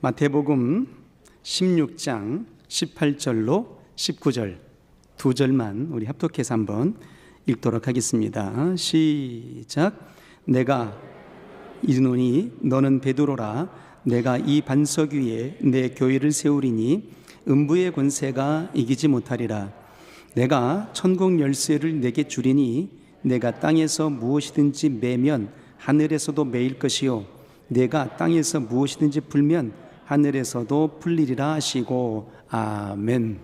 마태복음 16장 18절로 19절 두 절만 우리 합독해서 한번 읽도록 하겠습니다. 시작. 내가 이르노니 너는 베드로라. 내가 이 반석 위에 내 교회를 세우리니 음부의 권세가 이기지 못하리라. 내가 천국 열쇠를 내게 주리니 내가 땅에서 무엇이든지 매면 하늘에서도 매일 것이요 내가 땅에서 무엇이든지 풀면 하늘에서도 풀리리라 하시고 아멘.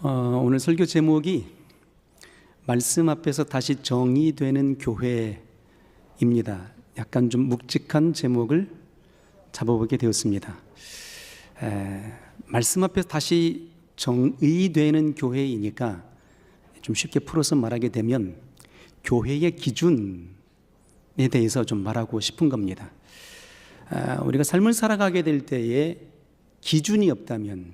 오늘 설교 제목이 말씀 앞에서 다시 정의되는 교회입니다. 약간 좀 묵직한 제목을 잡아보게 되었습니다. 말씀 앞에서 다시 정의되는 교회이니까 좀 쉽게 풀어서 말하게 되면 교회의 기준에 대해서 좀 말하고 싶은 겁니다. 우리가 삶을 살아가게 될 때에 기준이 없다면,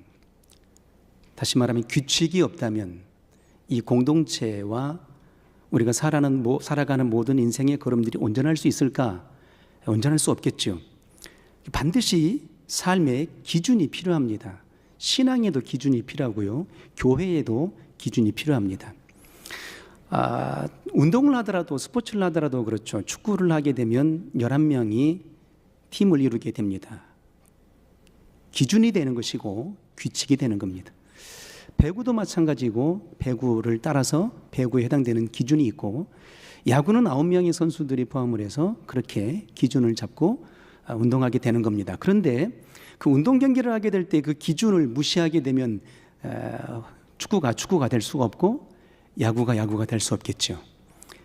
다시 말하면 규칙이 없다면 이 공동체와 우리가 살아가는 모든 인생의 걸음들이 온전할 수 있을까? 온전할 수 없겠죠. 반드시 삶에 기준이 필요합니다. 신앙에도 기준이 필요하고요, 교회에도 기준이 필요합니다. 운동을 하더라도, 스포츠를 하더라도 그렇죠. 축구를 하게 되면 11명이 팀을 이루게 됩니다. 기준이 되는 것이고 규칙이 되는 겁니다. 배구도 마찬가지고, 배구를 따라서 배구에 해당되는 기준이 있고, 야구는 9명의 선수들이 포함을 해서 그렇게 기준을 잡고 운동하게 되는 겁니다. 그런데 그 운동 경기를 하게 될 때 그 기준을 무시하게 되면 축구가 될 수가 없고, 야구가 될 수 없겠죠.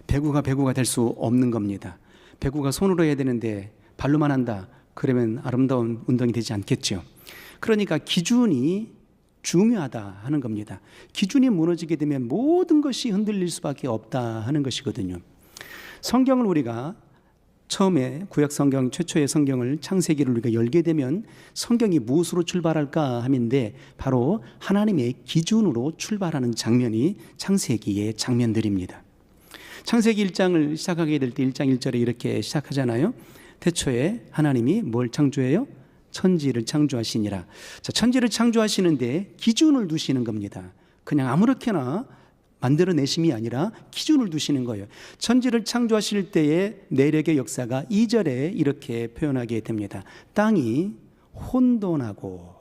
배구가 될 수 없는 겁니다. 배구가 손으로 해야 되는데 발로만 한다, 그러면 아름다운 운동이 되지 않겠죠. 그러니까 기준이 중요하다 하는 겁니다. 기준이 무너지게 되면 모든 것이 흔들릴 수밖에 없다 하는 것이거든요. 성경을 우리가 처음에 구약 성경, 최초의 성경을, 창세기를 우리가 열게 되면 성경이 무엇으로 출발할까 하는데 바로 하나님의 기준으로 출발하는 장면이 창세기의 장면들입니다. 창세기 1장을 시작하게 될 때 1장 1절에 이렇게 시작하잖아요. 태초에 하나님이 뭘 창조해요? 천지를 창조하시니라. 자, 천지를 창조하시는데 기준을 두시는 겁니다. 그냥 아무렇게나 만들어내심이 아니라 기준을 두시는 거예요. 천지를 창조하실 때의 내력의 역사가 2절에 이렇게 표현하게 됩니다. 땅이 혼돈하고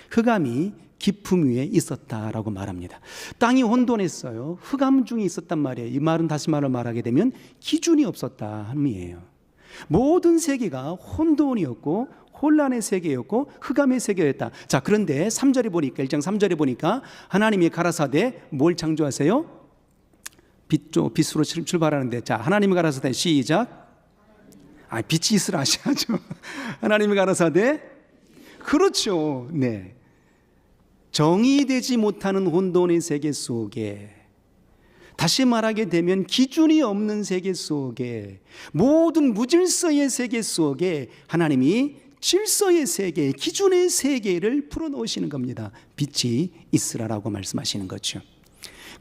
흑암이 깊음 위에 있었다라고 말합니다. 땅이 혼돈했어요. 흑암 중에 있었단 말이에요. 이 말은 다시 말하게 되면 기준이 없었다 함이에요. 모든 세계가 혼돈이었고 혼란의 세계였고 흑암의 세계였다. 자, 그런데 3절에 보니까, 1장 3절에 보니까 하나님이 가라사대 뭘 창조하세요? 빛으로 출발하는데, 자, 하나님이 가라사대 시작. 빛이 있으라 하셔야죠. 하나님이 가라사대, 그렇죠. 네. 정의되지 못하는 혼돈의 세계 속에, 다시 말하게 되면 기준이 없는 세계 속에, 모든 무질서의 세계 속에 하나님이 질서의 세계, 기준의 세계를 풀어놓으시는 겁니다. 빛이 있으라라고 말씀하시는 거죠.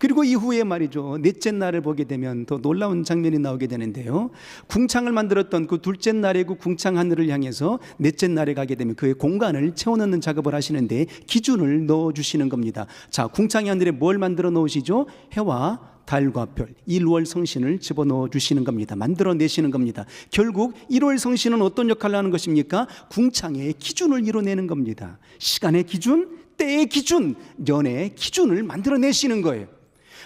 그리고 이후에 말이죠, 넷째 날을 보게 되면 더 놀라운 장면이 나오게 되는데요, 궁창을 만들었던 그 둘째 날의 그 궁창 하늘을 향해서 넷째 날에 가게 되면 그의 공간을 채워넣는 작업을 하시는데 기준을 넣어주시는 겁니다. 자, 궁창의 하늘에 뭘 만들어 놓으시죠? 해와 달과 별, 일월 성신을 집어넣어 주시는 겁니다. 만들어내시는 겁니다. 결국 일월 성신은 어떤 역할을 하는 것입니까? 궁창의 기준을 이뤄내는 겁니다. 시간의 기준, 때의 기준, 년의 기준을 만들어내시는 거예요.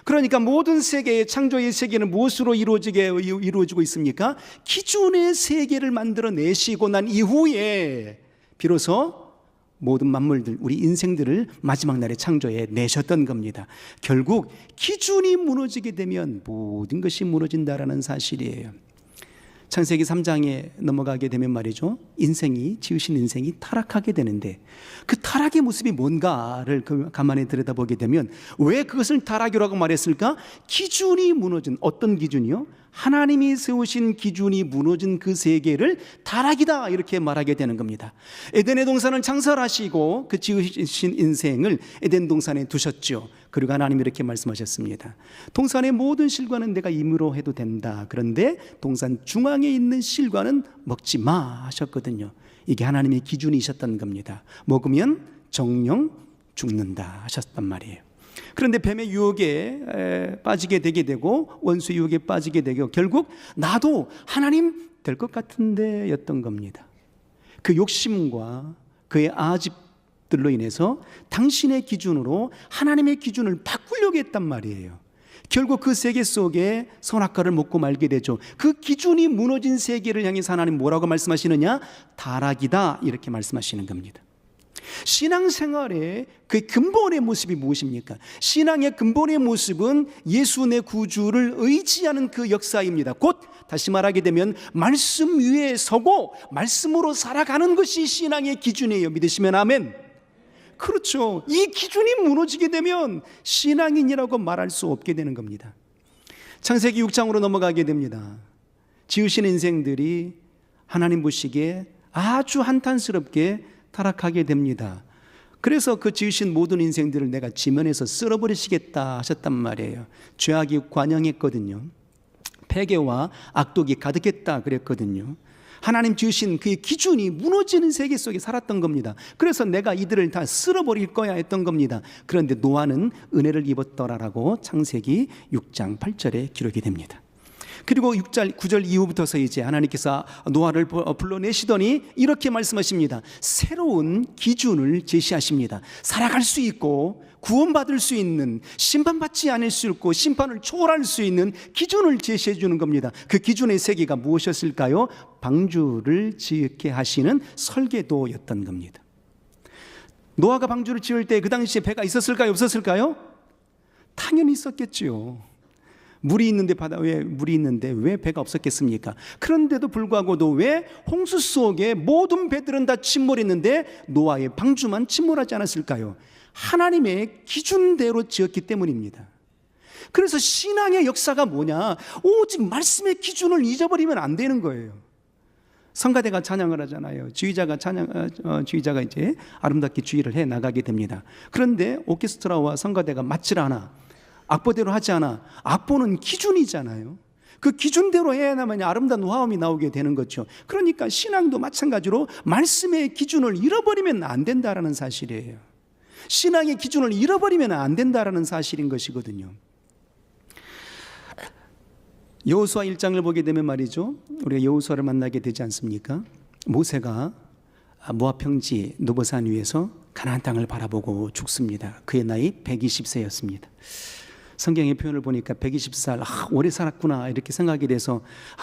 그러니까 모든 세계의 창조의 세계는 무엇으로 이루어지고 있습니까? 기준의 세계를 만들어내시고 난 이후에 비로소 모든 만물들, 우리 인생들을 마지막 날에 창조해 내셨던 겁니다. 결국 기준이 무너지게 되면 모든 것이 무너진다라는 사실이에요. 창세기 3장에 넘어가게 되면 말이죠, 지으신 인생이 타락하게 되는데 그 타락의 모습이 뭔가를 가만히 들여다보게 되면 왜 그것을 타락이라고 말했을까? 기준이 무너진, 어떤 기준이요? 하나님이 세우신 기준이 무너진 그 세계를 타락이다 이렇게 말하게 되는 겁니다. 에덴의 동산을 창설하시고 그 지으신 인생을 에덴 동산에 두셨죠. 그리고 하나님이 이렇게 말씀하셨습니다. 동산의 모든 실과는 내가 임의로 해도 된다. 그런데 동산 중앙에 있는 실과는 먹지 마 하셨거든요. 이게 하나님의 기준이셨던 겁니다. 먹으면 정령 죽는다 하셨단 말이에요. 그런데 뱀의 유혹에 빠지게 되게 되고 원수 유혹에 빠지게 되고 결국 나도 하나님 될 것 같은데 였던 겁니다. 그 욕심과 그의 아집들로 인해서 당신의 기준으로 하나님의 기준을 바꾸려고 했단 말이에요. 결국 그 세계 속에 선악과를 먹고 말게 되죠. 그 기준이 무너진 세계를 향해서 하나님 뭐라고 말씀하시느냐? 타락이다 이렇게 말씀하시는 겁니다. 신앙생활의 그 근본의 모습이 무엇입니까? 신앙의 근본의 모습은 예수 내 구주를 의지하는 그 역사입니다. 곧 다시 말하게 되면 말씀 위에 서고 말씀으로 살아가는 것이 신앙의 기준이에요. 믿으시면 아멘. 그렇죠. 이 기준이 무너지게 되면 신앙인이라고 말할 수 없게 되는 겁니다. 창세기 6장으로 넘어가게 됩니다. 지으신 인생들이 하나님 보시기에 아주 한탄스럽게 타락하게 됩니다. 그래서 그 지으신 모든 인생들을 내가 지면에서 쓸어버리시겠다 하셨단 말이에요. 죄악이 관영했거든요. 패괴와 악독이 가득했다 그랬거든요. 하나님 지으신 그 기준이 무너지는 세계 속에 살았던 겁니다. 그래서 내가 이들을 다 쓸어버릴 거야 했던 겁니다. 그런데 노아는 은혜를 입었더라라고 창세기 6장 8절에 기록이 됩니다. 그리고 6절 9절 이후부터서 이제 하나님께서 노아를 불러내시더니 이렇게 말씀하십니다. 새로운 기준을 제시하십니다. 살아갈 수 있고 구원받을 수 있는, 심판받지 않을 수 있고 심판을 초월할 수 있는 기준을 제시해 주는 겁니다. 그 기준의 세계가 무엇이었을까요? 방주를 짓게 하시는 설계도였던 겁니다. 노아가 방주를 지을 때 그 당시에 배가 있었을까요? 없었을까요? 당연히 있었겠지요. 물이 있는데 바다에 물이 있는데 왜 배가 없었겠습니까? 그런데도 불구하고도 왜 홍수 속에 모든 배들은 다 침몰했는데 노아의 방주만 침몰하지 않았을까요? 하나님의 기준대로 지었기 때문입니다. 그래서 신앙의 역사가 뭐냐? 오직 말씀의 기준을 잊어버리면 안 되는 거예요. 성가대가 찬양을 하잖아요. 지휘자가 이제 아름답게 지휘를 해 나가게 됩니다. 그런데 오케스트라와 성가대가 맞질 않아. 악보대로 하지 않아. 악보는 기준이잖아요. 그 기준대로 해야만 아름다운 화음이 나오게 되는 거죠. 그러니까 신앙도 마찬가지로 말씀의 기준을 잃어버리면 안 된다라는 사실이에요. 신앙의 기준을 잃어버리면 안 된다라는 사실인 것이거든요. 여호수아 1장을 보게 되면 말이죠, 우리가 여호수아를 만나게 되지 않습니까? 모세가 모압 평지 느보산 위에서 가나안 땅을 바라보고 죽습니다. 그의 나이 120세였습니다. 성경의 표현을 보니까 120살, 오래 살았구나 이렇게 생각이 돼서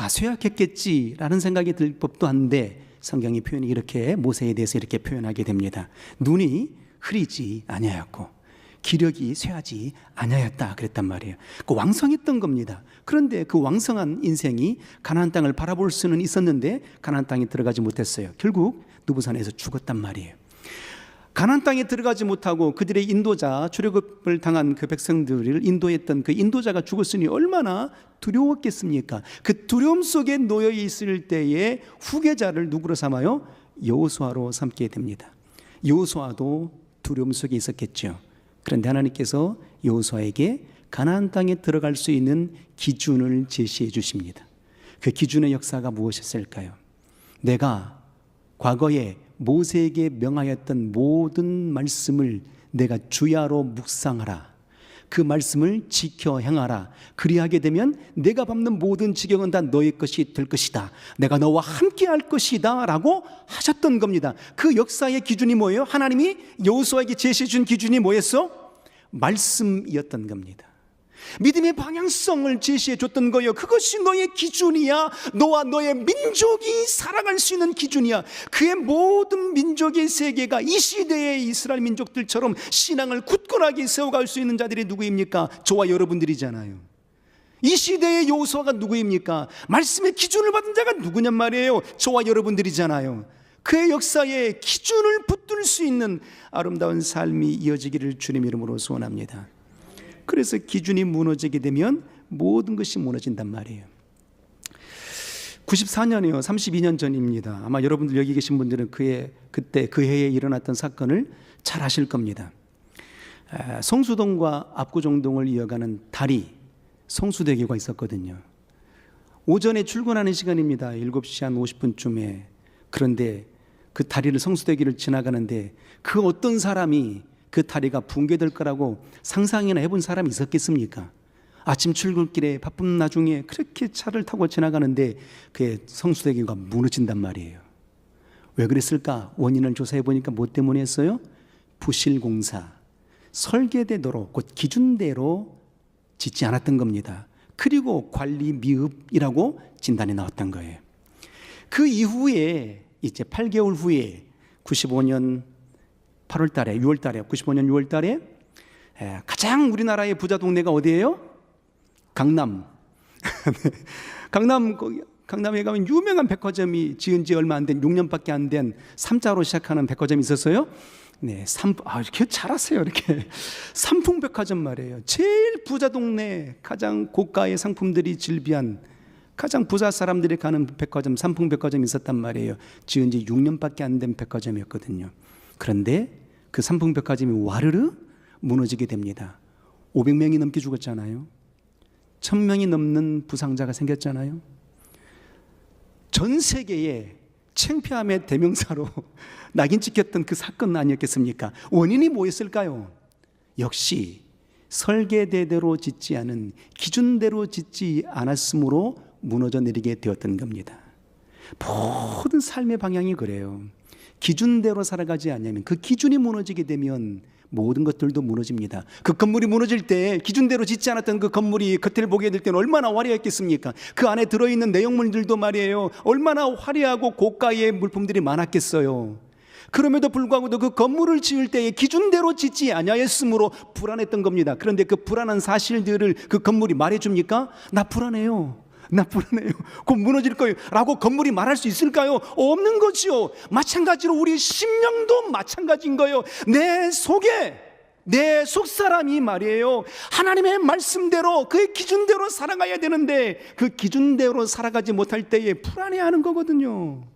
쇠약했겠지라는 생각이 들 법도 한데 성경의 표현이 이렇게 모세에 대해서 이렇게 표현하게 됩니다. 눈이 흐리지 아니하였고 기력이 쇠하지 아니하였다 그랬단 말이에요. 그 왕성했던 겁니다. 그런데 그 왕성한 인생이 가나안 땅을 바라볼 수는 있었는데 가나안 땅에 들어가지 못했어요. 결국 느보산에서 죽었단 말이에요. 가나안 땅에 들어가지 못하고 그들의 인도자, 출애굽을 당한 그 백성들을 인도했던 그 인도자가 죽었으니 얼마나 두려웠겠습니까? 그 두려움 속에 놓여 있을 때에 후계자를 누구로 삼아요? 여호수아로 삼게 됩니다. 여호수아도 두려움 속에 있었겠죠. 그런데 하나님께서 여호수아에게 가나안 땅에 들어갈 수 있는 기준을 제시해 주십니다. 그 기준의 역사가 무엇이었을까요? 내가 과거에 모세에게 명하였던 모든 말씀을 내가 주야로 묵상하라. 그 말씀을 지켜 행하라. 그리하게 되면 내가 밟는 모든 지경은 다 너의 것이 될 것이다. 내가 너와 함께 할 것이다 라고 하셨던 겁니다. 그 역사의 기준이 뭐예요? 하나님이 여호수아에게 제시해 준 기준이 뭐였어? 말씀이었던 겁니다. 믿음의 방향성을 제시해 줬던 거예요. 그것이 너의 기준이야. 너와 너의 민족이 살아갈 수 있는 기준이야. 그의 모든 민족의 세계가 이 시대의 이스라엘 민족들처럼 신앙을 굳건하게 세워갈 수 있는 자들이 누구입니까? 저와 여러분들이잖아요. 이 시대의 여호수아가 누구입니까? 말씀의 기준을 받은 자가 누구냔 말이에요. 저와 여러분들이잖아요. 그의 역사에 기준을 붙들 수 있는 아름다운 삶이 이어지기를 주님 이름으로 소원합니다. 그래서 기준이 무너지게 되면 모든 것이 무너진단 말이에요. 94년이요, 32년 전입니다. 아마 여러분들 여기 계신 분들은 그때 그 해에 일어났던 사건을 잘 아실 겁니다. 성수동과 압구정동을 이어가는 다리, 성수대교가 있었거든요. 오전에 출근하는 시간입니다. 7시 한 50분쯤에. 그런데 그 다리를 성수대교를 지나가는데 그 어떤 사람이 그 다리가 붕괴될 거라고 상상이나 해본 사람이 있었겠습니까? 아침 출근길에 바쁜 나중에 그렇게 차를 타고 지나가는데 그 성수대교가 무너진단 말이에요. 왜 그랬을까? 원인을 조사해 보니까 뭐 때문에 했어요? 부실공사, 설계대로 곧 기준대로 짓지 않았던 겁니다. 그리고 관리 미흡이라고 진단이 나왔던 거예요. 그 이후에 이제 8개월 후에 95년 8월 달에 6월 달에 95년 6월 달에 가장 우리나라의 부자 동네가 어디예요? 강남. 강남에 가면 유명한 백화점이 지은 지 얼마 안 된 6년밖에 안 된 3자로 시작하는 백화점이 있었어요. 네, 이렇게 잘 아세요. 이렇게 삼풍백화점 말이에요. 제일 부자 동네, 가장 고가의 상품들이 즐비한 가장 부자 사람들이 가는 백화점, 삼풍백화점이 있었단 말이에요. 지은 지 6년밖에 안 된 백화점이었거든요. 그런데 그 삼풍백화점이 와르르 무너지게 됩니다. 500명이 넘게 죽었잖아요. 1000명이 넘는 부상자가 생겼잖아요. 전 세계에 창피함의 대명사로 낙인 찍혔던 그 사건 아니었겠습니까? 원인이 뭐였을까요? 역시 설계대대로 짓지 않은, 기준대로 짓지 않았으므로 무너져 내리게 되었던 겁니다. 모든 삶의 방향이 그래요. 기준대로 살아가지 않으면, 그 기준이 무너지게 되면 모든 것들도 무너집니다. 그 건물이 무너질 때 기준대로 짓지 않았던 그 건물이 겉을 보게 될 때는 얼마나 화려했겠습니까? 그 안에 들어있는 내용물들도 말이에요, 얼마나 화려하고 고가의 물품들이 많았겠어요. 그럼에도 불구하고도 그 건물을 지을 때에 기준대로 짓지 아니하였으므로 불안했던 겁니다. 그런데 그 불안한 사실들을 그 건물이 말해줍니까? 나 불안해요. 곧 무너질 거예요 라고 건물이 말할 수 있을까요? 없는 거지요. 마찬가지로 우리 심령도 마찬가지인 거예요. 내 속에, 내 속사람이 말이에요, 하나님의 말씀대로 그의 기준대로 살아가야 되는데 그 기준대로 살아가지 못할 때에 불안해하는 거거든요.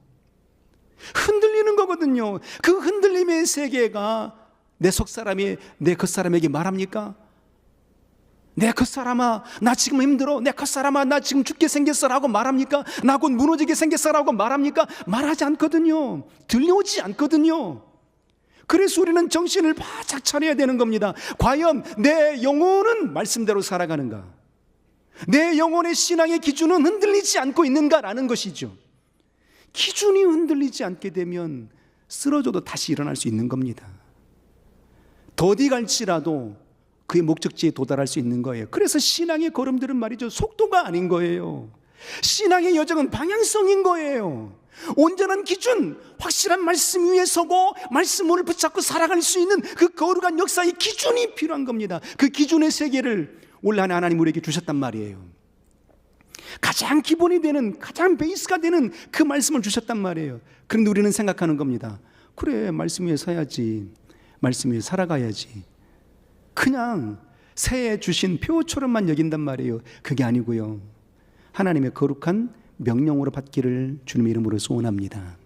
흔들리는 거거든요. 그 흔들림의 세계가 내 속사람이 내 겉사람에게 말합니까? 내 겉사람아 나 지금 힘들어, 내 겉사람아 나 지금 죽게 생겼어 라고 말합니까? 나 곧 무너지게 생겼어 라고 말합니까? 말하지 않거든요. 들려오지 않거든요. 그래서 우리는 정신을 바짝 차려야 되는 겁니다. 과연 내 영혼은 말씀대로 살아가는가? 내 영혼의 신앙의 기준은 흔들리지 않고 있는가라는 것이죠. 기준이 흔들리지 않게 되면 쓰러져도 다시 일어날 수 있는 겁니다. 더디 갈지라도 그의 목적지에 도달할 수 있는 거예요. 그래서 신앙의 걸음들은 말이죠, 속도가 아닌 거예요. 신앙의 여정은 방향성인 거예요. 온전한 기준, 확실한 말씀 위에 서고 말씀을 붙잡고 살아갈 수 있는 그 거룩한 역사의 기준이 필요한 겁니다. 그 기준의 세계를 올 한해 하나님 우리에게 주셨단 말이에요. 가장 기본이 되는, 가장 베이스가 되는 그 말씀을 주셨단 말이에요. 그런데 우리는 생각하는 겁니다. 그래, 말씀 위에 서야지, 말씀 위에 살아가야지. 그냥 새해 주신 표처럼만 여긴단 말이에요. 그게 아니고요, 하나님의 거룩한 명령으로 받기를 주님의 이름으로 소원합니다.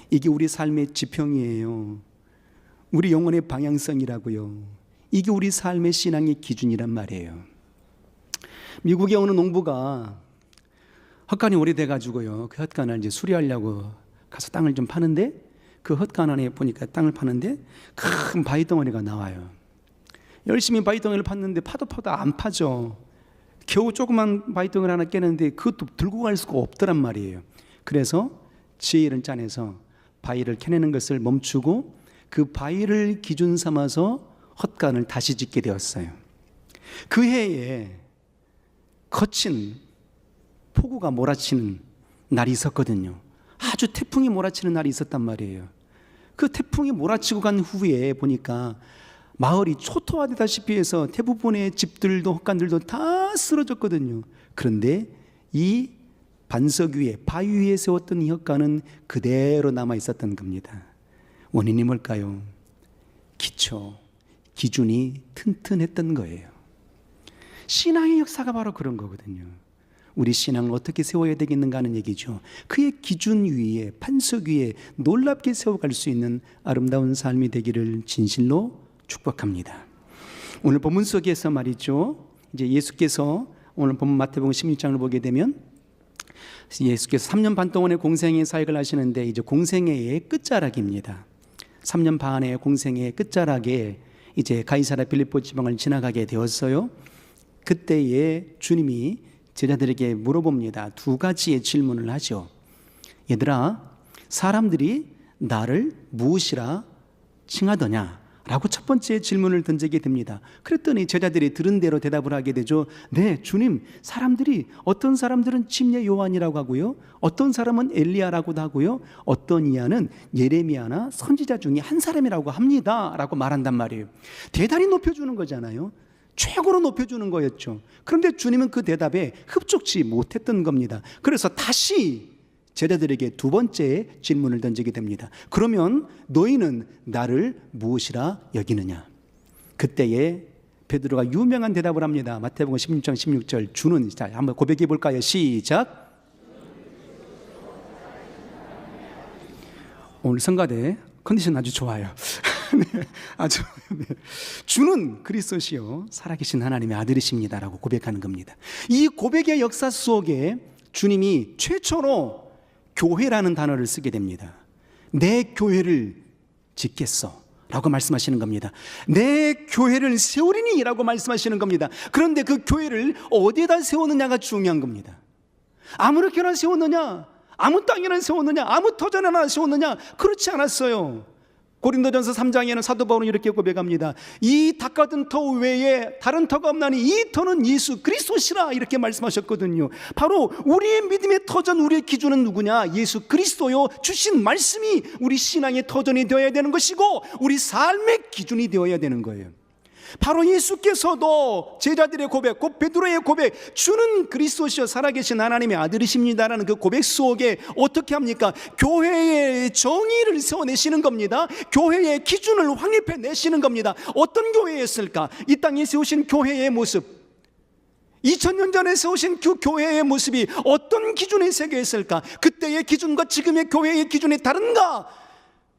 이게 우리 삶의 지평이에요. 우리 영혼의 방향성이라고요. 이게 우리 삶의 신앙의 기준이란 말이에요. 미국에 어느 농부가 헛간이 오래돼가지고요, 그 헛간을 이제 수리하려고 가서 땅을 좀 파는데, 그 헛간 안에 보니까 땅을 파는데 큰 바위 덩어리가 나와요. 열심히 바위 덩어리를 팠는데 파도 안 파죠. 겨우 조그만 바위 덩어리 하나 깨는데 그것도 들고 갈 수가 없더란 말이에요. 그래서 지혜를 짜내서 바위를 캐내는 것을 멈추고 그 바위를 기준 삼아서 헛간을 다시 짓게 되었어요. 그 해에 거친 폭우가 몰아치는 날이 있었거든요. 아주 태풍이 몰아치는 날이 있었단 말이에요. 그 태풍이 몰아치고 간 후에 보니까 마을이 초토화되다시피 해서 대부분의 집들도 헛간들도 다 쓰러졌거든요. 그런데 이 반석 위에, 바위 위에 세웠던 이 헛간은 그대로 남아 있었던 겁니다. 원인이 뭘까요? 기준이 튼튼했던 거예요. 신앙의 역사가 바로 그런 거거든요. 우리 신앙을 어떻게 세워야 되겠는가 하는 얘기죠. 그의 기준 위에, 반석 위에 놀랍게 세워갈 수 있는 아름다운 삶이 되기를 진실로 축복합니다. 오늘 본문 속에서 말이죠, 이제 예수께서 오늘 본문 마태복음 16장을 보게 되면 예수께서 3년 반 동안의 공생애 사역을 하시는데 이제 공생애의 끝자락입니다. 3년 반의 공생애의 끝자락에 이제 가이사랴 빌립보 지방을 지나가게 되었어요. 그때에 주님이 제자들에게 물어봅니다. 두 가지의 질문을 하죠. 얘들아, 사람들이 나를 무엇이라 칭하더냐? 라고 첫 번째 질문을 던지게 됩니다. 그랬더니 제자들이 들은 대로 대답을 하게 되죠. 네, 주님, 어떤 사람들은 침례 요한이라고 하고요, 어떤 사람은 엘리야라고도 하고요, 어떤 이하는 예레미야나 선지자 중에 한 사람이라고 합니다 라고 말한단 말이에요. 대단히 높여주는 거잖아요. 최고로 높여주는 거였죠. 그런데 주님은 그 대답에 흡족치 못했던 겁니다. 그래서 다시 제자들에게 두 번째 질문을 던지게 됩니다. 그러면 너희는 나를 무엇이라 여기느냐? 그때에 베드로가 유명한 대답을 합니다. 마태복음 16장 16절. 주는, 자, 한번 고백해 볼까요? 시작. 오늘 성가대 컨디션 아주 좋아요. 네, 아주, 네. 주는 그리스도시요 살아계신 하나님의 아들이십니다라고 고백하는 겁니다. 이 고백의 역사 속에 주님이 최초로 교회라는 단어를 쓰게 됩니다. 내 교회를 짓겠어 라고 말씀하시는 겁니다. 내 교회를 세우리니 라고 말씀하시는 겁니다. 그런데 그 교회를 어디에다 세우느냐가 중요한 겁니다. 아무렇게나 세웠느냐, 아무 땅에나 세웠느냐, 아무 터전에나 세웠느냐, 그렇지 않았어요. 고린도전서 3장에는 사도 바울은 이렇게 고백합니다. 이 닭 같은 터 외에 다른 터가 없나니 이 터는 예수 그리스도시라, 이렇게 말씀하셨거든요. 바로 우리의 믿음의 터전, 우리의 기준은 누구냐? 예수 그리스도요. 주신 말씀이 우리 신앙의 터전이 되어야 되는 것이고 우리 삶의 기준이 되어야 되는 거예요. 바로 예수께서도 제자들의 고백, 곧 베드로의 고백, 주는 그리스도시여 살아계신 하나님의 아들이십니다라는 그 고백 속에 어떻게 합니까? 교회의 정의를 세워내시는 겁니다. 교회의 기준을 확립해 내시는 겁니다. 어떤 교회였을까? 이 땅에 세우신 교회의 모습, 2000년 전에 세우신 그 교회의 모습이 어떤 기준의 세계였을까? 그때의 기준과 지금의 교회의 기준이 다른가?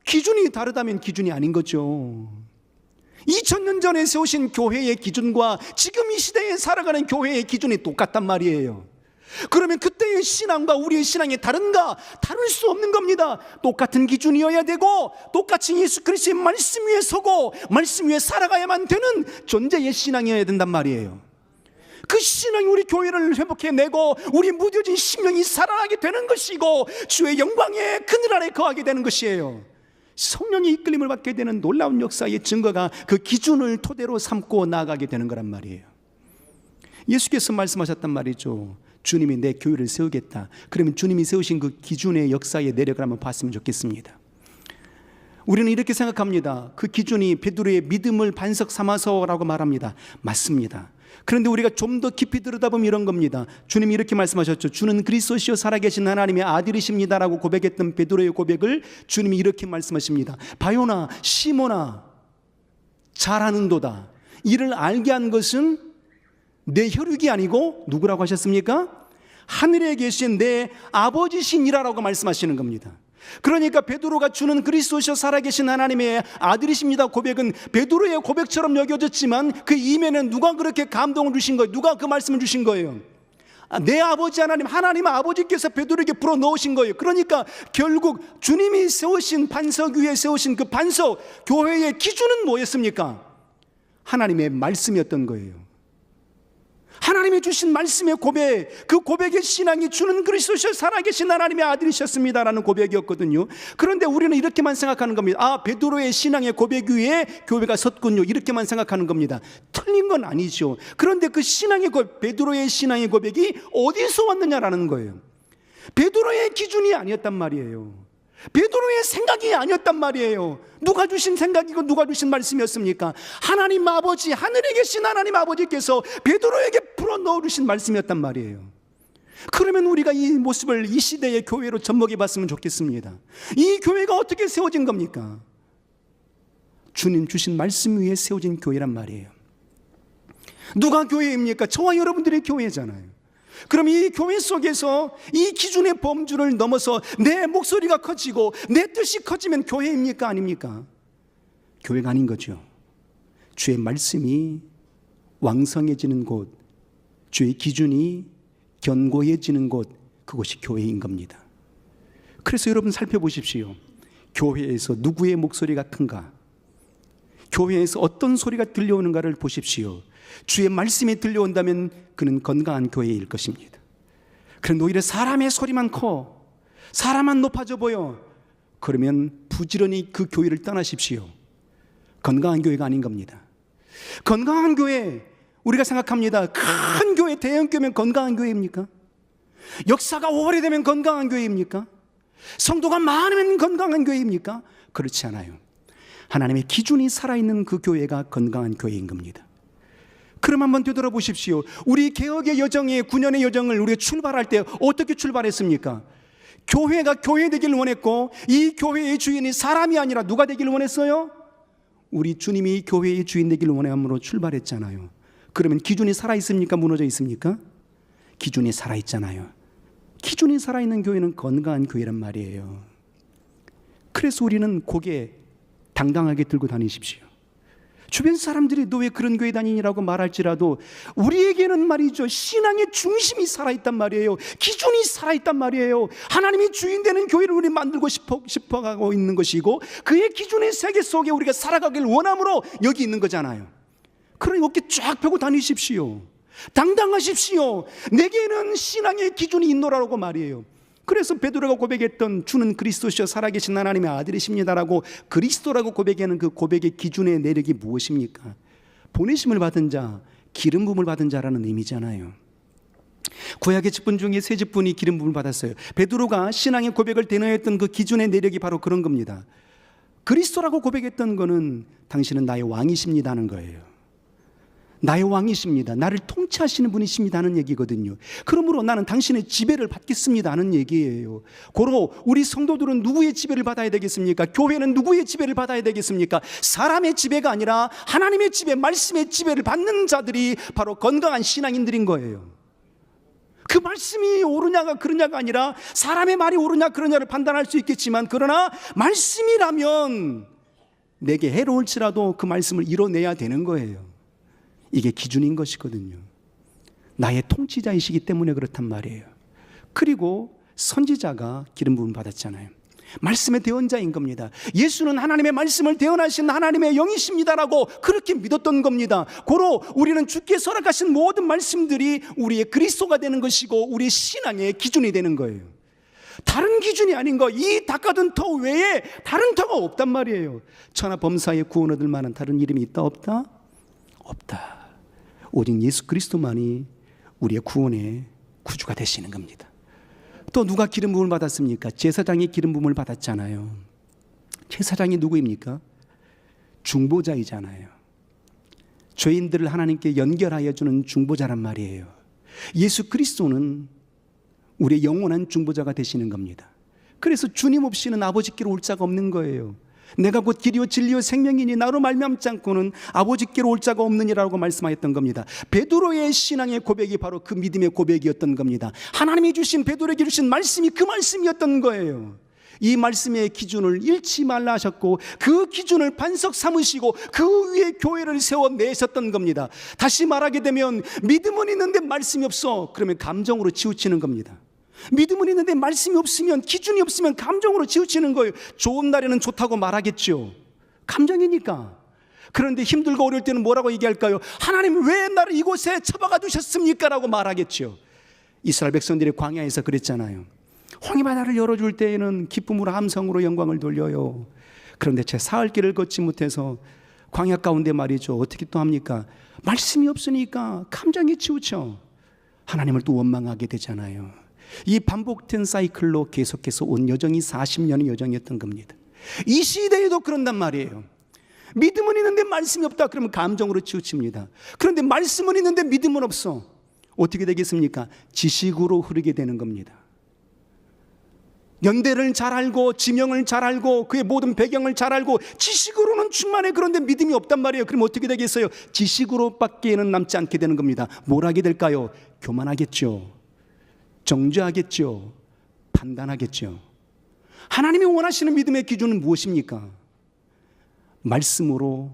기준이 다르다면 기준이 아닌 거죠. 2000년 전에 세우신 교회의 기준과 지금 이 시대에 살아가는 교회의 기준이 똑같단 말이에요. 그러면 그때의 신앙과 우리의 신앙이 다른가? 다를 수 없는 겁니다. 똑같은 기준이어야 되고 똑같이 예수 그리스도의 말씀 위에 서고 말씀 위에 살아가야만 되는 존재의 신앙이어야 된단 말이에요. 그 신앙이 우리 교회를 회복해내고 우리 무뎌진 심령이 살아나게 되는 것이고 주의 영광의 그늘 아래 거하게 되는 것이에요. 성령의 이끌림을 받게 되는 놀라운 역사의 증거가 그 기준을 토대로 삼고 나아가게 되는 거란 말이에요. 예수께서 말씀하셨단 말이죠. 주님이 내 교회를 세우겠다. 그러면 주님이 세우신 그 기준의 역사의 내력을 한번 봤으면 좋겠습니다. 우리는 이렇게 생각합니다. 그 기준이 베드로의 믿음을 반석 삼아서라고 말합니다. 맞습니다. 그런데 우리가 좀 더 깊이 들여다보면 이런 겁니다. 주님이 이렇게 말씀하셨죠. 주는 그리스도시요 살아계신 하나님의 아들이십니다라고 고백했던 베드로의 고백을 주님이 이렇게 말씀하십니다. 바요나 시몬아 잘하는도다. 이를 알게 한 것은 내 혈육이 아니고 누구라고 하셨습니까? 하늘에 계신 내 아버지시니라라고 말씀하시는 겁니다. 그러니까 베드로가 주는 그리스도시여 살아계신 하나님의 아들이십니다 고백은 베드로의 고백처럼 여겨졌지만 그 이면에는 누가 그렇게 감동을 주신 거예요? 누가 그 말씀을 주신 거예요? 내 아버지 하나님 아버지께서 베드로에게 불어넣으신 거예요. 그러니까 결국 주님이 세우신 반석 위에 세우신 그 반석, 교회의 기준은 뭐였습니까? 하나님의 말씀이었던 거예요. 하나님이 주신 말씀의 고백, 그 고백의 신앙이 주는 그리스도시여 살아계신 하나님의 아들이셨습니다라는 고백이었거든요. 그런데 우리는 이렇게만 생각하는 겁니다. 아, 베드로의 신앙의 고백 위에 교회가 섰군요. 이렇게만 생각하는 겁니다. 틀린 건 아니죠. 그런데 그 신앙의 고백, 베드로의 신앙의 고백이 어디서 왔느냐라는 거예요. 베드로의 기준이 아니었단 말이에요. 베드로의 생각이 아니었단 말이에요. 누가 주신 생각이고 누가 주신 말씀이었습니까? 하나님 아버지, 하늘에 계신 하나님 아버지께서 베드로에게 불어넣어 주신 말씀이었단 말이에요. 그러면 우리가 이 모습을 이 시대의 교회로 접목해 봤으면 좋겠습니다. 이 교회가 어떻게 세워진 겁니까? 주님 주신 말씀 위에 세워진 교회란 말이에요. 누가 교회입니까? 저와 여러분들의 교회잖아요. 그럼 이 교회 속에서 이 기준의 범주를 넘어서 내 목소리가 커지고 내 뜻이 커지면 교회입니까? 아닙니까? 교회가 아닌 거죠. 주의 말씀이 왕성해지는 곳, 주의 기준이 견고해지는 곳, 그것이 교회인 겁니다. 그래서 여러분 살펴보십시오. 교회에서 누구의 목소리가 큰가? 교회에서 어떤 소리가 들려오는가를 보십시오. 주의 말씀이 들려온다면 그는 건강한 교회일 것입니다. 그런데 오히려 사람의 소리만 커, 사람만 높아져 보여, 그러면 부지런히 그 교회를 떠나십시오. 건강한 교회가 아닌 겁니다. 건강한 교회, 우리가 생각합니다. 큰 교회, 대형 교회면 건강한 교회입니까? 역사가 오래되면 건강한 교회입니까? 성도가 많으면 건강한 교회입니까? 그렇지 않아요. 하나님의 기준이 살아있는 그 교회가 건강한 교회인 겁니다. 그럼 한번 되돌아보십시오. 우리 개혁의 여정의 9년의 여정을 우리가 출발할 때 어떻게 출발했습니까? 교회가 교회 되기를 원했고, 이 교회의 주인이 사람이 아니라 누가 되기를 원했어요? 우리 주님이 교회의 주인 되기를 원함으로 출발했잖아요. 그러면 기준이 살아있습니까? 무너져 있습니까? 기준이 살아있잖아요. 기준이 살아있는 교회는 건강한 교회란 말이에요. 그래서 우리는 고개 당당하게 들고 다니십시오. 주변 사람들이 너 왜 그런 교회 다니냐고 말할지라도 우리에게는 말이죠, 신앙의 중심이 살아있단 말이에요. 기준이 살아있단 말이에요. 하나님이 주인 되는 교회를 우리 만들고 싶어가고 있는 것이고, 그의 기준의 세계 속에 우리가 살아가길 원함으로 여기 있는 거잖아요. 그러니 어깨 쫙 펴고 다니십시오. 당당하십시오. 내게는 신앙의 기준이 있노라고 말이에요. 그래서 베드로가 고백했던 주는 그리스도시여 살아계신 하나님의 아들이십니다라고 그리스도라고 고백하는 그 고백의 기준의 내력이 무엇입니까? 보내심을 받은 자, 기름 부음을 받은 자라는 의미잖아요. 구약의 직분 중에 세 직분이 기름 부음을 받았어요. 베드로가 신앙의 고백을 대너했던 그 기준의 내력이 바로 그런 겁니다. 그리스도라고 고백했던 거는 당신은 나의 왕이십니다 하는 거예요. 나의 왕이십니다, 나를 통치하시는 분이십니다 하는 얘기거든요. 그러므로 나는 당신의 지배를 받겠습니다 하는 얘기예요. 고로 우리 성도들은 누구의 지배를 받아야 되겠습니까? 교회는 누구의 지배를 받아야 되겠습니까? 사람의 지배가 아니라 하나님의 지배, 말씀의 지배를 받는 자들이 바로 건강한 신앙인들인 거예요. 그 말씀이 옳으냐가 그러냐가 아니라 사람의 말이 옳으냐 그러냐를 판단할 수 있겠지만, 그러나 말씀이라면 내게 해로울지라도 그 말씀을 이뤄내야 되는 거예요. 이게 기준인 것이거든요. 나의 통치자이시기 때문에 그렇단 말이에요. 그리고 선지자가 기름 부음 받았잖아요. 말씀의 대언자인 겁니다. 예수는 하나님의 말씀을 대언하신 하나님의 영이십니다라고 그렇게 믿었던 겁니다. 고로 우리는 주께 허락하신 모든 말씀들이 우리의 그리스도가 되는 것이고 우리의 신앙의 기준이 되는 거예요. 다른 기준이 아닌 거, 이 닦아둔 터 외에 다른 터가 없단 말이에요. 천하 범사에 구원 얻을 만한 다른 이름이 있다 없다? 없다. 오직 예수 그리스도만이 우리의 구원의 구주가 되시는 겁니다. 또 누가 기름 부음을 받았습니까? 제사장이 기름 부음을 받았잖아요. 제사장이 누구입니까? 중보자이잖아요. 죄인들을 하나님께 연결하여 주는 중보자란 말이에요. 예수 그리스도는 우리의 영원한 중보자가 되시는 겁니다. 그래서 주님 없이는 아버지께로 올 자가 없는 거예요. 내가 곧 길이요 진리요 생명이니 나로 말미암지 않고는 아버지께로 올 자가 없느니라고 말씀하였던 겁니다. 베드로의 신앙의 고백이 바로 그 믿음의 고백이었던 겁니다. 하나님이 주신, 베드로에게 주신 말씀이 그 말씀이었던 거예요. 이 말씀의 기준을 잃지 말라 하셨고, 그 기준을 반석 삼으시고 그 위에 교회를 세워내셨던 겁니다. 다시 말하게 되면 믿음은 있는데 말씀이 없어, 그러면 감정으로 치우치는 겁니다. 믿음은 있는데 말씀이 없으면, 기준이 없으면 감정으로 치우치는 거예요. 좋은 날에는 좋다고 말하겠죠. 감정이니까. 그런데 힘들고 어려울 때는 뭐라고 얘기할까요? 하나님 왜 나를 이곳에 처박아 두셨습니까? 라고 말하겠죠. 이스라엘 백성들이 광야에서 그랬잖아요. 홍해바다를 열어줄 때에는 기쁨으로 함성으로 영광을 돌려요. 그런데 제 사흘 길을 걷지 못해서 광야 가운데 말이죠, 어떻게 또 합니까? 말씀이 없으니까 감정에 치우쳐 하나님을 또 원망하게 되잖아요. 이 반복된 사이클로 계속해서 온 여정이 40년의 여정이었던 겁니다. 이 시대에도 그런단 말이에요. 믿음은 있는데 말씀이 없다 그러면 감정으로 치우칩니다. 그런데 말씀은 있는데 믿음은 없어, 어떻게 되겠습니까? 지식으로 흐르게 되는 겁니다. 연대를 잘 알고 지명을 잘 알고 그의 모든 배경을 잘 알고 지식으로는 충만해. 그런데 믿음이 없단 말이에요. 그럼 어떻게 되겠어요? 지식으로밖에는 남지 않게 되는 겁니다. 뭘 하게 될까요? 교만하겠죠. 정죄하겠죠. 판단하겠죠. 하나님이 원하시는 믿음의 기준은 무엇입니까? 말씀으로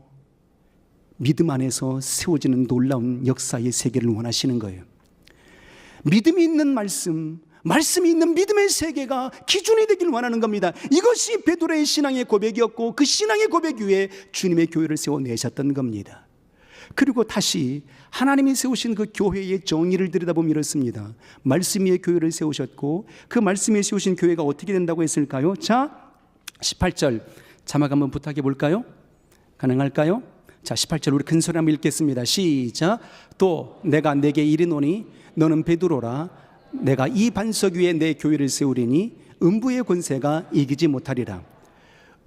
믿음 안에서 세워지는 놀라운 역사의 세계를 원하시는 거예요. 믿음이 있는 말씀, 말씀이 있는 믿음의 세계가 기준이 되길 원하는 겁니다. 이것이 베드로의 신앙의 고백이었고 그 신앙의 고백 위에 주님의 교회를 세워내셨던 겁니다. 그리고 다시 하나님이 세우신 그 교회의 정의를 들여다보면 이렇습니다. 말씀 위에 교회를 세우셨고 그 말씀 위에 세우신 교회가 어떻게 된다고 했을까요? 자, 18절 자막 한번 부탁해 볼까요? 가능할까요? 자, 18절 우리 큰 소리 한번 읽겠습니다. 시작. 또 내가 내게 이르노니 너는 베드로라. 내가 이 반석 위에 내 교회를 세우리니 음부의 권세가 이기지 못하리라.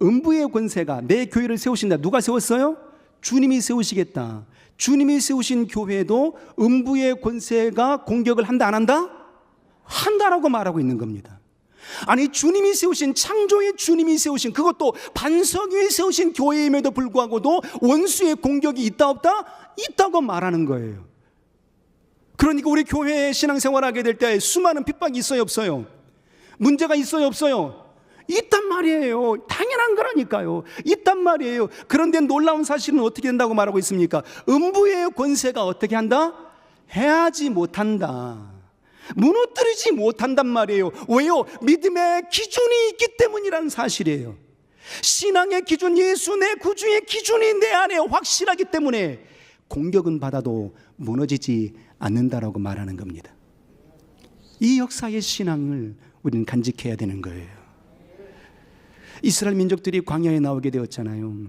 음부의 권세가 내 교회를 세우신다. 누가 세웠어요? 주님이 세우시겠다. 주님이 세우신 교회도 음부의 권세가 공격을 한다 안 한다? 한다라고 말하고 있는 겁니다. 아니 주님이 세우신 창조의 주님이 세우신 그것도 반석 위에 세우신 교회임에도 불구하고도 원수의 공격이 있다 없다? 있다고 말하는 거예요. 그러니까 우리 교회에 신앙생활하게 될 때 수많은 핍박이 있어요 없어요? 문제가 있어요 없어요? 있단 말이에요. 당연한 거라니까요. 있단 말이에요. 그런데 놀라운 사실은 어떻게 된다고 말하고 있습니까? 음부의 권세가 어떻게 한다? 해하지 못한다. 무너뜨리지 못한단 말이에요. 왜요? 믿음의 기준이 있기 때문이라는 사실이에요. 신앙의 기준, 예수 내 구주의 기준이 내 안에 확실하기 때문에 공격은 받아도 무너지지 않는다라고 말하는 겁니다. 이 역사의 신앙을 우리는 간직해야 되는 거예요. 이스라엘 민족들이 광야에 나오게 되었잖아요.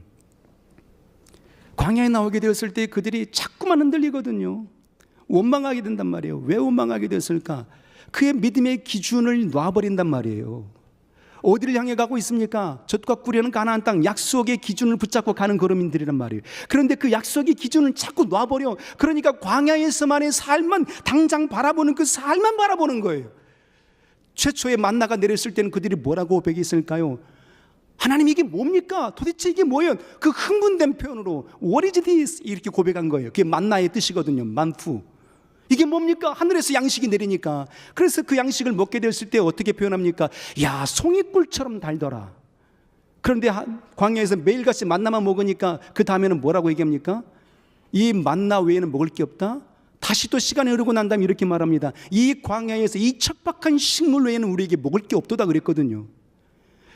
광야에 나오게 되었을 때 그들이 자꾸만 흔들리거든요. 원망하게 된단 말이에요. 왜 원망하게 되었을까? 그의 믿음의 기준을 놔버린단 말이에요. 어디를 향해 가고 있습니까? 젖과 꿀이라는 가나안 땅 약속의 기준을 붙잡고 가는 걸음인들이란 말이에요. 그런데 그 약속의 기준을 자꾸 놔버려. 그러니까 광야에서만의 삶만 당장 바라보는 그 삶만 바라보는 거예요. 최초의 만나가 내렸을 때는 그들이 뭐라고 고백했을까요? 하나님 이게 뭡니까? 도대체 이게 뭐예요? 그 흥분된 표현으로 What is this? 이렇게 고백한 거예요. 그게 만나의 뜻이거든요. 만푸. 이게 뭡니까? 하늘에서 양식이 내리니까. 그래서 그 양식을 먹게 되었을 때 어떻게 표현합니까? 야, 송이꿀처럼 달더라. 그런데 광야에서 매일같이 만나만 먹으니까 그 다음에는 뭐라고 얘기합니까? 이 만나 외에는 먹을 게 없다? 다시 또 시간이 흐르고 난 다음에 이렇게 말합니다. 이 광야에서 이 척박한 식물 외에는 우리에게 먹을 게 없도다 그랬거든요.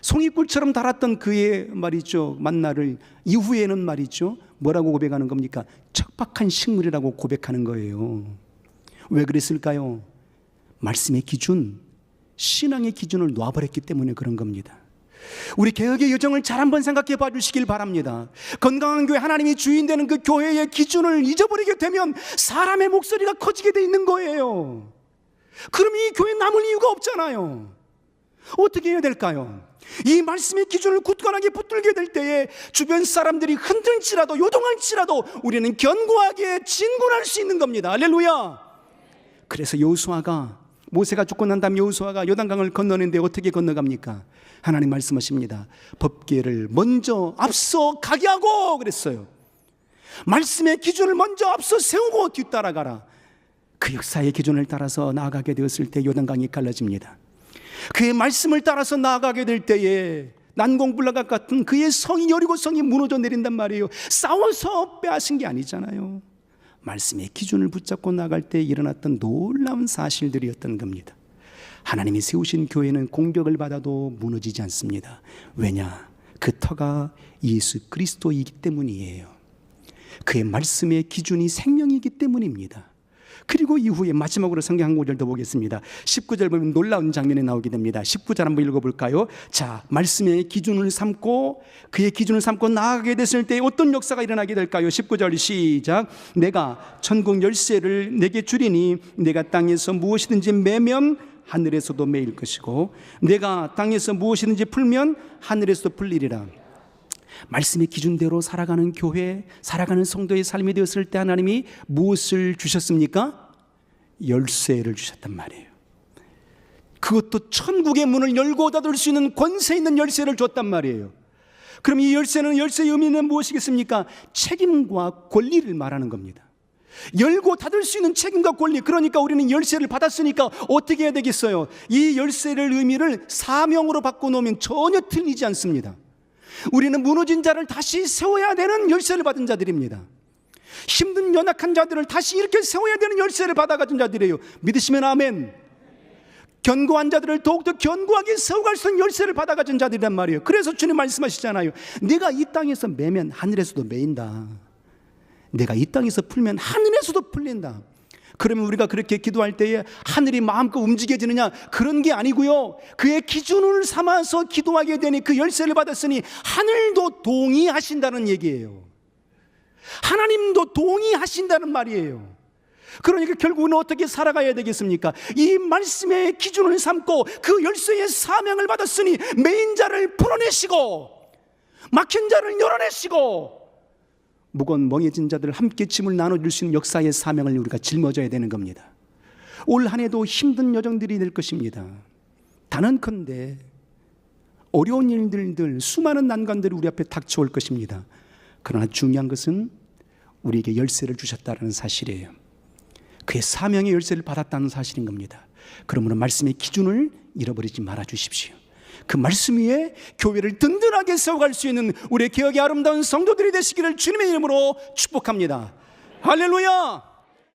송이꿀처럼 달았던 그의 말이죠 만나를 이후에는 말이죠 뭐라고 고백하는 겁니까? 척박한 식물이라고 고백하는 거예요. 왜 그랬을까요? 말씀의 기준, 신앙의 기준을 놔버렸기 때문에 그런 겁니다. 우리 개혁의 여정을 잘 한번 생각해 봐 주시길 바랍니다. 건강한 교회, 하나님이 주인 되는 그 교회의 기준을 잊어버리게 되면 사람의 목소리가 커지게 돼 있는 거예요. 그럼 이 교회 남을 이유가 없잖아요. 어떻게 해야 될까요? 이 말씀의 기준을 굳건하게 붙들게 될 때에 주변 사람들이 흔들지라도 요동할지라도 우리는 견고하게 진군할 수 있는 겁니다. 할렐루야. 그래서 여호수아가 모세가 죽고 난 다음 여호수아가 요단강을 건너는데 어떻게 건너갑니까? 하나님 말씀하십니다. 법궤를 먼저 앞서 가게 하고 그랬어요. 말씀의 기준을 먼저 앞서 세우고 뒤따라가라. 그 역사의 기준을 따라서 나아가게 되었을 때 요단강이 갈라집니다. 그의 말씀을 따라서 나아가게 될 때에 난공불락과 같은 그의 성이 여리고 성이 무너져 내린단 말이에요. 싸워서 빼앗은 게 아니잖아요. 말씀의 기준을 붙잡고 나갈 때 일어났던 놀라운 사실들이었던 겁니다. 하나님이 세우신 교회는 공격을 받아도 무너지지 않습니다. 왜냐? 그 터가 예수 그리스도이기 때문이에요. 그의 말씀의 기준이 생명이기 때문입니다. 그리고 이후에 마지막으로 성경 한 구절 더 보겠습니다. 19절 보면 놀라운 장면이 나오게 됩니다. 19절 한번 읽어볼까요? 자, 말씀의 기준을 삼고 그의 기준을 삼고 나아가게 됐을 때 어떤 역사가 일어나게 될까요? 19절 시작. 내가 천국 열쇠를 내게 주리니 내가 땅에서 무엇이든지 매면 하늘에서도 매일 것이고 내가 땅에서 무엇이든지 풀면 하늘에서도 풀리리라. 말씀의 기준대로 살아가는 교회, 살아가는 성도의 삶이 되었을 때 하나님이 무엇을 주셨습니까? 열쇠를 주셨단 말이에요. 그것도 천국의 문을 열고 닫을 수 있는 권세 있는 열쇠를 줬단 말이에요. 그럼 이 열쇠는, 열쇠의 의미는 무엇이겠습니까? 책임과 권리를 말하는 겁니다. 열고 닫을 수 있는 책임과 권리. 그러니까 우리는 열쇠를 받았으니까 어떻게 해야 되겠어요? 이 열쇠를 의미를 사명으로 바꿔놓으면 전혀 틀리지 않습니다. 우리는 무너진 자를 다시 세워야 되는 열쇠를 받은 자들입니다. 힘든 연약한 자들을 다시 이렇게 세워야 되는 열쇠를 받아가진 자들이에요. 믿으시면 아멘. 견고한 자들을 더욱더 견고하게 세워갈 수 있는 열쇠를 받아가진 자들이란 말이에요. 그래서 주님 말씀하시잖아요. 내가 이 땅에서 매면 하늘에서도 매인다. 내가 이 땅에서 풀면 하늘에서도 풀린다. 그러면 우리가 그렇게 기도할 때에 하늘이 마음껏 움직여지느냐? 그런 게 아니고요, 그의 기준을 삼아서 기도하게 되니 그 열쇠를 받았으니 하늘도 동의하신다는 얘기예요. 하나님도 동의하신다는 말이에요. 그러니까 결국은 어떻게 살아가야 되겠습니까? 이 말씀의 기준을 삼고 그 열쇠의 사명을 받았으니 매인 자를 풀어내시고 막힌 자를 열어내시고 무거운 멍해진 자들 함께 짐을 나눠줄 수 있는 역사의 사명을 우리가 짊어져야 되는 겁니다. 올 한 해도 힘든 여정들이 될 것입니다. 단언컨대 어려운 일들, 수많은 난관들이 우리 앞에 닥쳐올 것입니다. 그러나 중요한 것은 우리에게 열쇠를 주셨다는 사실이에요. 그의 사명의 열쇠를 받았다는 사실인 겁니다. 그러므로 말씀의 기준을 잃어버리지 말아 주십시오. 그 말씀 위에 교회를 든든하게 세워갈 수 있는 우리의 개혁의 아름다운 성도들이 되시기를 주님의 이름으로 축복합니다. 할렐루야.